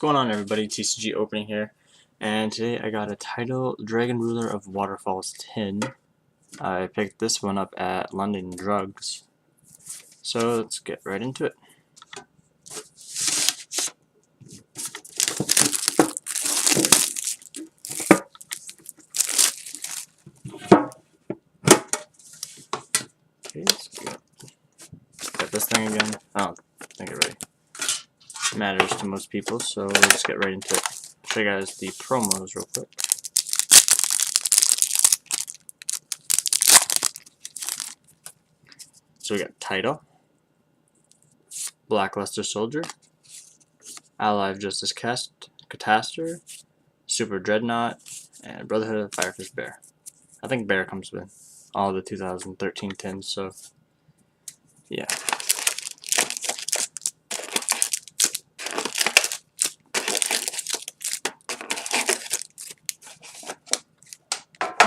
going on, everybody? TCG opening here, and today I got a Tidal Dragon Ruler of Waterfalls tin. I picked this one up at London Drugs, so let's get right into it. Okay, so got this thing again. I don't think it really matters to most people, so we'll just get right into it. I'll show you guys the promos real quick. So we got Tidal, Blackluster Soldier, Alive Justice Catastor, Super Dreadnought, and Brotherhood of Firefish Bear. I think Bear comes with all the 2013 tins, so yeah.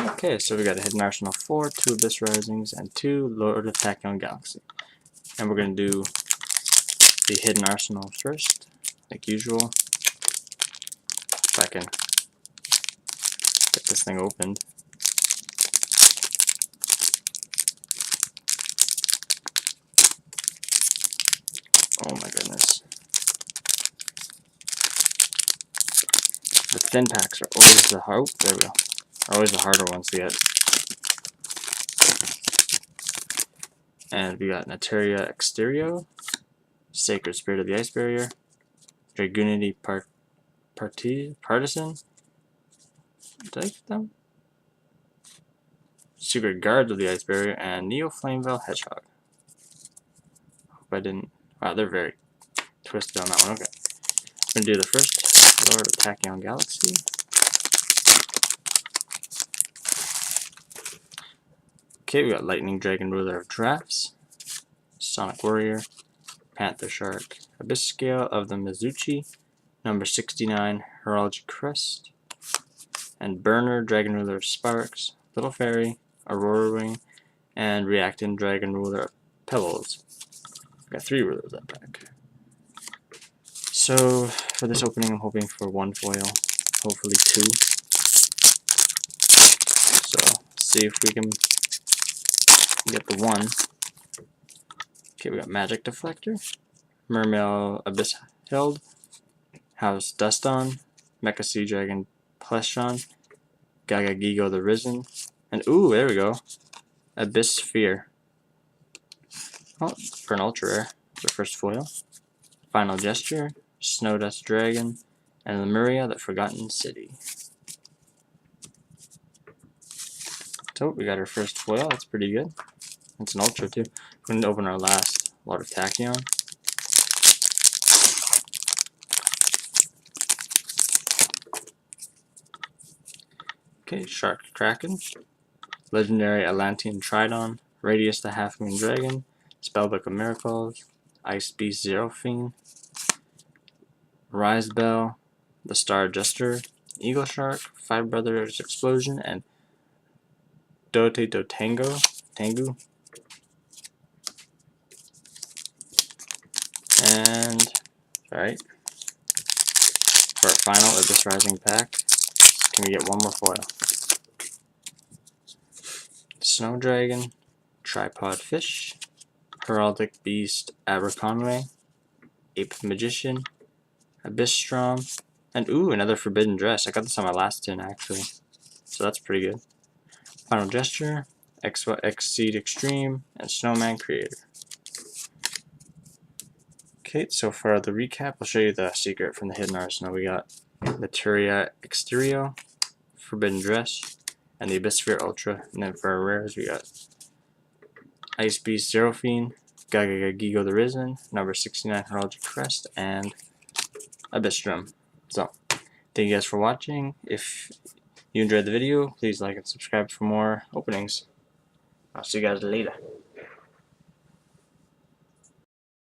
Okay, so we got a Hidden Arsenal 4, 2 Abyss Risings, and 2 Lord of Tachyon Galaxy. And we're going to do the Hidden Arsenal first, like usual. If I can get this thing opened. Oh my goodness. The thin packs are always the hard. There we go. Are always the harder ones to get. And we got Nateria Exterio, Sacred Spirit of the Ice Barrier, Dragunity Partisan. Did I get them? Secret Guards of the Ice Barrier, and Neo Flamevale Hedgehog. Hope I didn't. Wow, they're very twisted on that one. Okay. I'm going to do the first Lord of Tachyon Galaxy. Okay, we got Lightning Dragon Ruler of Drafts, Sonic Warrior, Panther Shark, Abyss Scale of the Mizuchi, number 69 Heraldic Crest, and Burner Dragon Ruler of Sparks, Little Fairy, Aurora Wing, and Reacting Dragon Ruler of Pebbles. Got 3 rulers that pack. So for this opening, I'm hoping for 1 foil, hopefully 2. So let's see if we can get the 1. Okay, we got Magic Deflector, Mermail Abyss Hild, House Duston, Mecha Sea Dragon Pleshon, Gigo the Risen, and ooh, there we go, Abyss Sphere. Oh, for an ultra rare, the first foil. Final Gesture, Snowdust Dragon, and Lemuria, the Forgotten City. So we got our first foil. That's pretty good. It's an ultra too. We're going to open our last Lord of Tachyon. Okay, Shark Kraken, Legendary Atlantean Tridon, Radius the Half Moon Dragon, Spellbook of Miracles, Ice Beast Zero Fiend, Rise Bell, the Star Jester, Eagle Shark, Five Brothers Explosion, and Tangu. And alright, for our final Abyss Rising pack, can we get 1 more foil? Snow Dragon, Tripod Fish, Heraldic Beast Aberconway, Ape Magician, Abyssstrom, and ooh, another Forbidden Dress. I got this on my last tin actually, so that's pretty good. Final Gesture, Exceed Extreme, and Snowman Creator. Okay, so for the recap, I'll show you the secret from the Hidden Arsenal. We got Nateria Exterio, Forbidden Dress, and the Abyss Sphere Ultra. And then for our rares, we got Ice Beast Zero Fiend, Gigo the Risen, number 69 Heraldic Crest, and Abyssstrom. So, thank you guys for watching. If you enjoyed the video, please like and subscribe for more openings. I'll see you guys later.